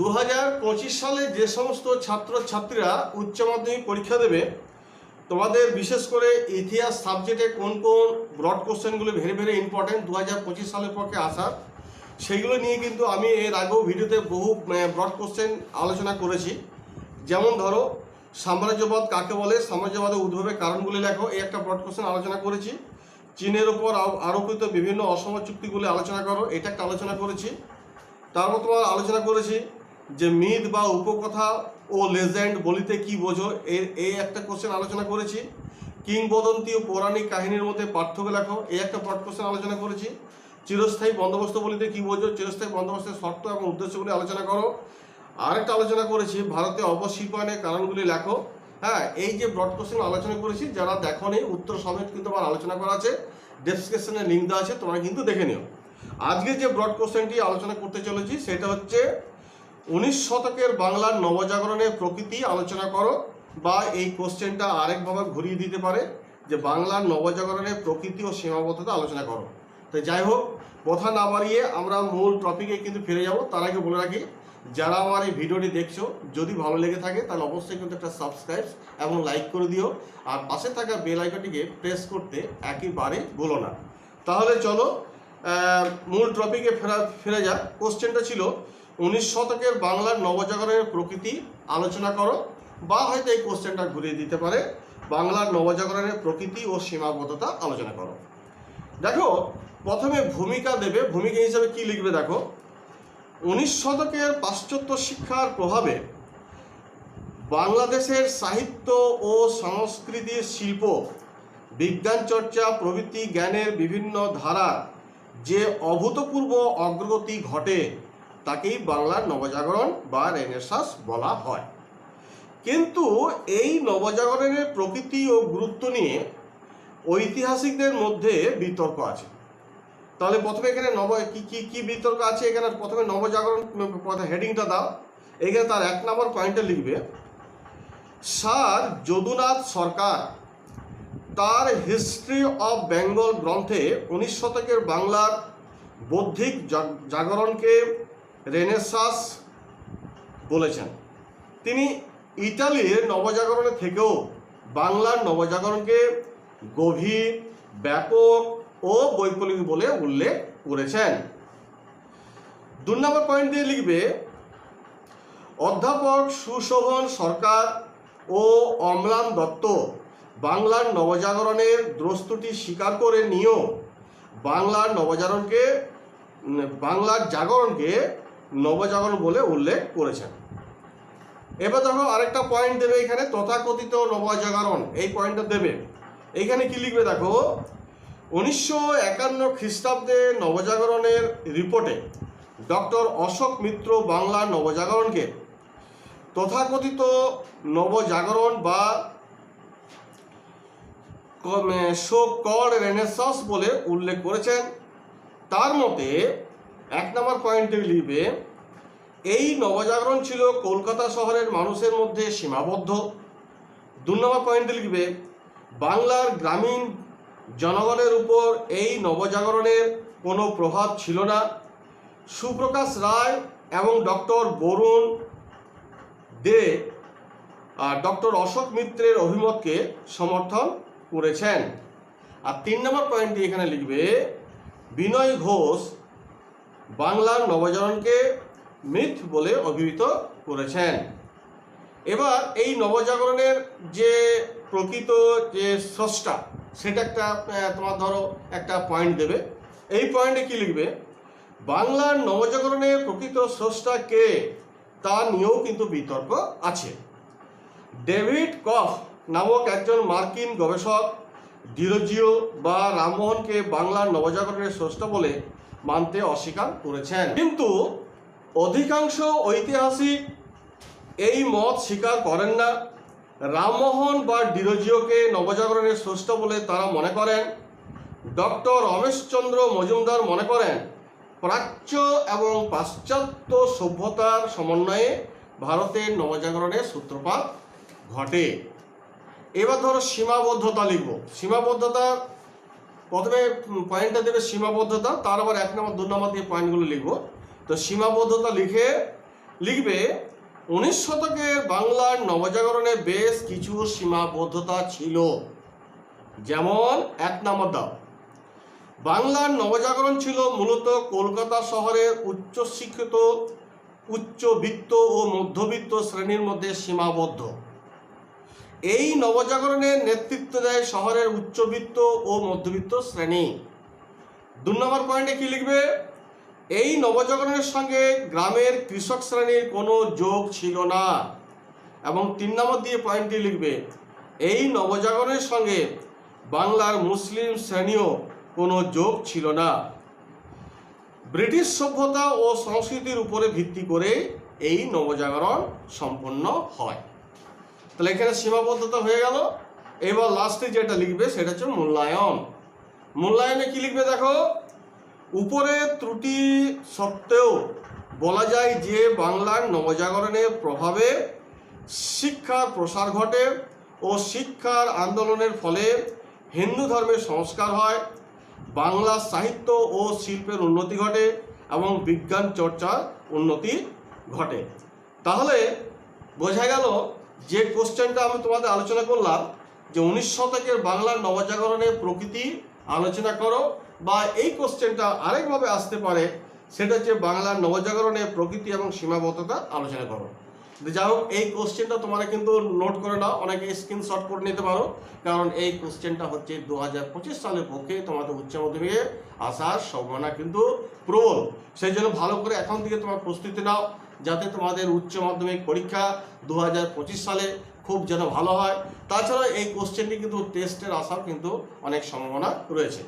2025 সালে যে সমস্ত ছাত্রছাত্রীরা উচ্চ মাধ্যমিক পরীক্ষা দেবে, তোমাদের বিশেষ করে ইতিহাস সাবজেক্টে কোন কোন ব্রড কোশ্চেনগুলো ভেরি ভেরি ইম্পর্টেন্ট 2025 সালের পক্ষে আসা, সেইগুলো নিয়ে কিন্তু আমি এর আগেও ভিডিওতে বহু ব্রড কোশ্চেন আলোচনা করেছি। যেমন ধরো, সাম্রাজ্যবাদ কাকে বলে, সাম্রাজ্যবাদের উদ্ভবের কারণগুলি লেখো, এই একটা ব্রড কোশ্চেন আলোচনা করেছি। চীনের উপর আরোপিত বিভিন্ন অসম চুক্তিগুলি আলোচনা করো, এটা একটা আলোচনা করেছি। তারপর তোমার আলোচনা করেছি যে মিথ বা উপকথা ও লেজেন্ড বলিতে কি বোঝো, এই একটা কোশ্চেন আলোচনা করেছি। কিংবদন্তি ও পৌরাণিক কাহিনীর মধ্যে পার্থক্য লেখো, এই একটা ব্রড কোশ্চেন আলোচনা করেছি। চিরস্থায়ী বন্দোবস্ত বলিতে কি বোঝো, চিরস্থায়ী বন্দোবস্তের শর্ত এবং উদ্দেশ্যগুলি আলোচনা করো। আরেকটা আলোচনা করেছি ভারতে অবশিল্পায়নের কারণগুলি লেখো। হ্যাঁ, এই যে ব্রড কোশ্চেন আলোচনা করেছি, যারা দেখোনি উত্তর সমেত কিন্তু আমার আলোচনা করা আছে, ডেসক্রিপশনে লিঙ্ক দেওয়া আছে, তোমরা কিন্তু দেখে নিও। আজকে যে ব্রড কোশ্চেনটি আলোচনা করতে চলেছি সেটা হচ্ছে 19 শতকের বাংলার নবজাগরণের প্রকৃতি আলোচনা করো, বা এই কোশ্চেনটা আরেকভাবে ঘুরিয়ে দিতে পারে যে বাংলার নবজাগরণের প্রকৃতি ও সীমাবদ্ধতা আলোচনা করো। তো যাই হোক, কথা না বাড়িয়ে আমরা মূল টপিকে কিন্তু ফিরে যাব। তার আগে বলে রাখি, যারা আমার এই ভিডিওটি দেখছো, যদি ভালো লেগে থাকে তাহলে অবশ্যই কিন্তু একটা সাবস্ক্রাইব এবং লাইক করে দিও, আর পাশে থাকা বেল আইকনটিকে প্রেস করতে একেবারে ভুলো না। তাহলে চলো মূল টপিকে ফিরে যাক। কোশ্চেনটা ছিল 19 শতকের বাংলার নবজাগরণের প্রকৃতি আলোচনা করো, বা হয়তো এই কোশ্চেনটা ঘুরিয়ে দিতে পারে বাংলার নবজাগরণের প্রকৃতি ও সীমাবদ্ধতা আলোচনা করো। দেখো, প্রথমে ভূমিকা দেবে, ভূমিকা হিসাবে কি লিখবে দেখো। 19 শতকের পাশ্চাত্য শিক্ষার প্রভাবে বাংলাদেশের সাহিত্য ও সংস্কৃতি, শিল্প, বিজ্ঞান চর্চা প্রভৃতি জ্ঞানের বিভিন্ন ধারার যে অভূতপূর্ব অগ্রগতি ঘটে তাকেই বাংলার নবজাগরণ বা রেনেসাঁস বলা হয়। কিন্তু এই নবজাগরণের প্রকৃতি ও গুরুত্ব নিয়ে ঐতিহাসিকদের মধ্যে বিতর্ক আছে। তাহলে প্রথমে এখানে কি বিতর্ক আছে, এখানে প্রথমে নবজাগরণ হেডিংটা দাও। এখানে তার 1 নম্বর পয়েন্টে লিখবে, স্যার যদুনাথ সরকার তার হিস্ট্রি অফ বেঙ্গল গ্রন্থে 19 শতকের বাংলার বৌদ্ধিক জাগরণকে রেনেসাঁস বলেছেন। তিনি ইটালির নবজাগরণের থেকেও বাংলার নবজাগরণকে গভীর, ব্যাপক ও বৈপ্লবিক বলে উল্লেখ করেছেন। 2 নম্বর পয়েন্ট দিয়ে লিখবে, অধ্যাপক সুশোভন সরকার ও অম্লান দত্ত বাংলার নবজাগরণের দ্রষ্টুটি স্বীকার করে নিয়েও বাংলার জাগরণকে নবজাগরণ বলে উল্লেখ করেছেন। এবার দেখো আরেকটা পয়েন্ট দেবে এখানে, তথাকথিত নবজাগরণ, এই পয়েন্টটা দেবে। এইখানে কি লিখবে দেখো, 1951 খ্রিস্টাব্দে নবজাগরণের রিপোর্টে ডক্টর অশোক মিত্র বাংলার নবজাগরণকে তথাকথিত নবজাগরণ বা সো কল্ড রেনেসাঁস বলে উল্লেখ করেছেন। তার মতে 1 নম্বর পয়েন্টে লিখবে, এই নবজাগরণ ছিল কলকাতা শহরের মানুষের মধ্যে সীমাবদ্ধ। 2 নম্বর পয়েন্টে লিখবে, বাংলার গ্রামীণ জনগণের উপর এই নবজাগরণের কোনো প্রভাব ছিল না। সুপ্রকাশ রায় এবং ডক্টর বরুণ দে ডক্টর অশোক মিত্রের অভিমতকে সমর্থন করেছেন। আর 3 নম্বর পয়েন্টটি এখানে লিখবে, বিনয় ঘোষ বাংলার নবজাগরণকে মিথ বলে অভিহিত করেছেন। এবার এই নবজাগরণের যে প্রকৃত যে স্রষ্টা, সেটা একটা তোমার ধরো একটা পয়েন্ট দেবে। এই পয়েন্টে কি লিখবে, বাংলার নবজাগরণের প্রকৃত স্রষ্টা কে তা নিয়েও কিন্তু বিতর্ক আছে। ডেভিড কফ নামক একজন মার্কিন গবেষক ডিরোজিও বা রামমোহনকে বাংলার নবজাগরণের স্রষ্টা বলে মানতে অস্বীকার করেছেন। কিন্তু অধিকাংশ ঐতিহাসিক এই মত স্বীকার করেন না। রামমোহন বা ডিরোজিওকে নবজাগরণের স্রষ্টা বলে তারা মনে করেন। ডক্টর রমেশচন্দ্র মজুমদার মনে করেন প্রাচ্য এবং পাশ্চাত্য সভ্যতার সমন্বয়ে ভারতের নবজাগরণের সূত্রপাত ঘটে। এবার ধরো সীমাবদ্ধতা লিখব। সীমাবদ্ধতা প্রথমে পয়েন্টটা দেবে সীমাবদ্ধতা, তার আবার 1 নম্বর 2 নম্বর দিয়ে পয়েন্টগুলো লিখব। তো সীমাবদ্ধতা লিখে লিখবে 19 শতকের বাংলার নবজাগরণে বেশ কিছু সীমাবদ্ধতা ছিল। যেমন 1 নম্বর দাও, বাংলার নবজাগরণ ছিল মূলত কলকাতা শহরের উচ্চশিক্ষিত, উচ্চবিত্ত ও মধ্যবিত্ত শ্রেণীর মধ্যে সীমাবদ্ধ। এই নবজাগরণের নেতৃত্ব দেয় শহরের উচ্চবিত্ত ও মধ্যবিত্ত শ্রেণী। 2 নম্বর পয়েন্টে কি লিখবে, এই নবজাগরণের সঙ্গে গ্রামের কৃষক শ্রেণীর কোনো যোগ ছিল না। এবং 3 নম্বর দিয়ে পয়েন্টটি লিখবে, এই নবজাগরণের সঙ্গে বাংলার মুসলিম শ্রেণীও কোনো যোগ ছিল না। ব্রিটিশ সভ্যতা ও সংস্কৃতির উপরে ভিত্তি করে এই নবজাগরণ সম্পন্ন হয়। তাহলে এখানে সীমাবদ্ধতা হয়ে গেল। এবার লাস্টে যেটা লিখবে সেটা হচ্ছে মূল্যায়ন। মূল্যায়নে কি লিখবে দেখো, উপরে ত্রুটি সত্ত্বেও বলা যায় যে বাংলার নবজাগরণের প্রভাবে শিক্ষার প্রসার ঘটে ও শিক্ষার আন্দোলনের ফলে হিন্দু ধর্মের সংস্কার হয়, বাংলা সাহিত্য ও শিল্পের উন্নতি ঘটে এবং বিজ্ঞান চর্চার উন্নতি ঘটে। তাহলে বোঝা গেল যে কোশ্চেনটা আমি তোমাদের আলোচনা করলাম যে 19 শতকের বাংলার নবজাগরণের প্রকৃতি আলোচনা করো, বা এই কোশ্চেনটা আরেকভাবে আসতে পারে, সেটা হচ্ছে বাংলার নবজাগরণের প্রকৃতি এবং সীমাবদ্ধতা আলোচনা করো। যাই হোক, এই কোশ্চেনটা তোমরা কিন্তু নোট করে নাও, অনেকে স্ক্রিনশট করে নিতে পারো, কারণ এই কোশ্চেনটা হচ্ছে 2025 সালের পক্ষে তোমাদের উচ্চ মাধ্যমিকে আসার সম্ভাবনা কিন্তু প্রবল। সেই জন্য ভালো করে এখন থেকে তোমার প্রস্তুতি নাও, যাতে তোমাদের উচ্চ মাধ্যমিক পরীক্ষা 2025 সালে খুব যেন ভালো হয়। তাছাড়া এই কোশ্চেনটি কিন্তু টেস্টের আসার কিন্তু অনেক সম্ভাবনা রয়েছে।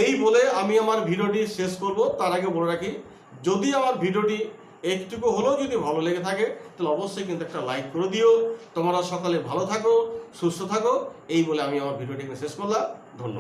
এই বলে আমি আমার ভিডিওটি শেষ করব। তার আগে বলে রাখি, যদি আমার ভিডিওটি একটুকু হলেও যদি ভালো লেগে থাকে তাহলে অবশ্যই কিন্তু একটা লাইক করে দিও। তোমরা সকালে ভালো থাকো, সুস্থ থাকো, এই বলে আমি আমার ভিডিওটি শেষ করলাম। ধন্যবাদ।